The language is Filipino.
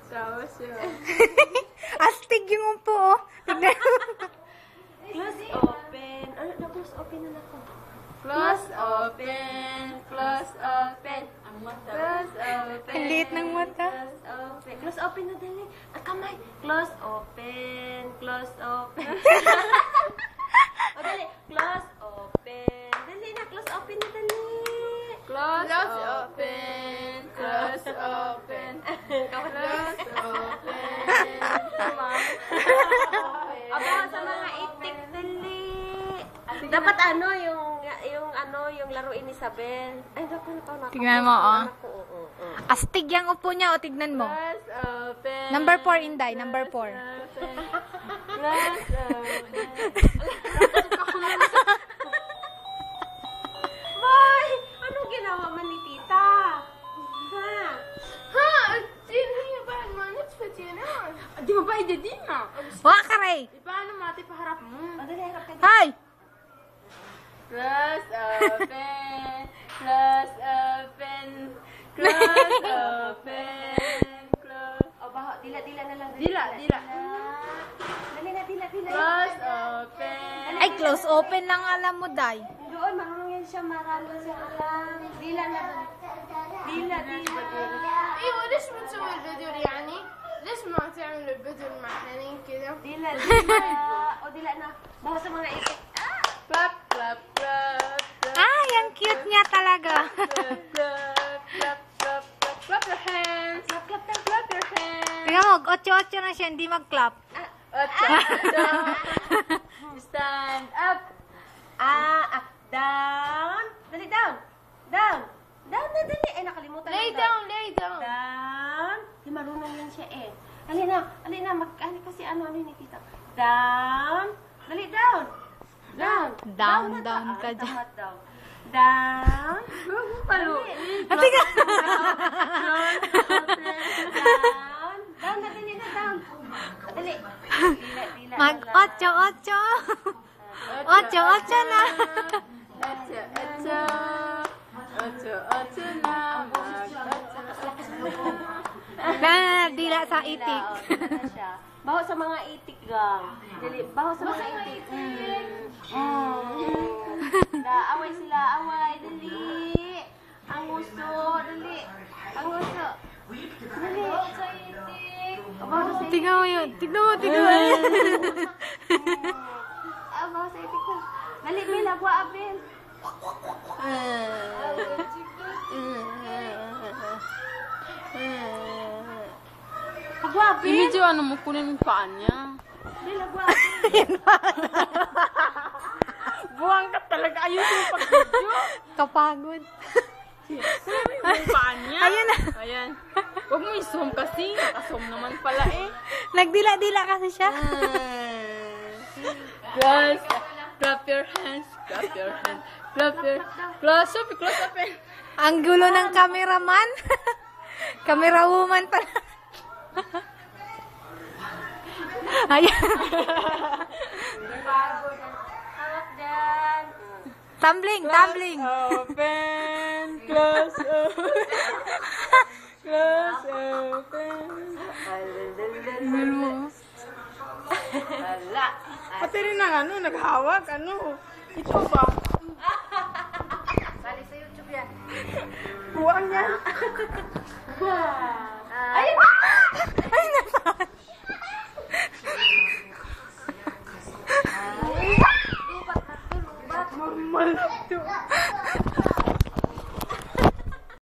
Tapos yun. Astig yung upo, oh. Tignan mo. Close open. Ano, na-close open na ako. Close open. Close open. Ang mata. Close open. Ang liit ng mata. Close open. Close open na dali. Ang kamay. Close open. Close open. O dali. Close open. Dali na. Close open na dali. Close open. Close open. Close open. Aba, sa mga itik dali. Dapat ano, yung laruin ni Isabel. Ay, naku. Tignan mo, oh. Astig yung upo niya, oh. Tignan mo. Close open. Number 4, Inday. Number 4. Close open. Boy! Anong ginawa man ni tita? Ha? Ha! Hindi ba? Manit pa siya na. Di ba ba idadin na? Wakaray! Paano mati paharap mo? O, dali, harap ka. Hay! Close open. Close open. Close open. Close. O, baho. Dila na lang. Dila. Dali na, dila. Close open. Ay, close open lang alam mo, Day. Doon, marunong yan siya. Maralo siya alam. Dila na. Dila. ايوه ليش بتسوي الفيديو يعني؟ ليش ما تعمل الفيديو المحنين كذا؟ Dila. O, dila na. Baho sa mga itik. Clap, clap, clap, clap, Ah, yung cute niya talaga. clap, clap, clap, clap, clap, clap your hands. Clap. Clap your hands. Tingnan mo, 8-8 na siya, hindi mag-clap. Stand up. Up, down. Dali, down. Down na, dali. Ay, nakalimutan Lay na down, lay down. Down. Di marunong yan siya eh. Dali na. Mag-ali kasi ano ni tita. Down. Dali, down. Down Down na ka dyan. Tama daw. Down. Palo. Ate ka! Down na, dali na, down. Dali. Dila. Mag-8-8. 8-8 na. Ocho na. Dila sa itik. Baho sa mga itik gang. Dali, baho sa mga itik. Away sila, away. Dali. Ang uso, dali. Ang uso. Dali. Sa itik. Baho sa itik. Tingnan mo yun. Tignan mo. Baho sa itik ka. Dali, Bel. Agwa, Abel. Agwa, Abel. Imidyo ano mo kunin yung paan niya. Bel, agwa, Abel. Buwang ka talaga. Ayun yung pag-video. Kapagod. Yung paan niya. Ayun na. Ayan. Huwag mo i-zoom kasi. Naka-zoom naman pala eh. Nagdila-dila kasi siya. Close. Clap your hands. Clap your hands. Clap your... Close up. Close up eh. Ang gulo ng cameraman. Camera woman pala. Ayan. Hawak dan. Tumbling. Open. Close open. Close open. Wala. Pati rin ang ano, naghawak, ano. Ito ba? Bali sa YouTube yan. Buwang yan. Ay! Ay, nasaan? Lubat. Mamalap to.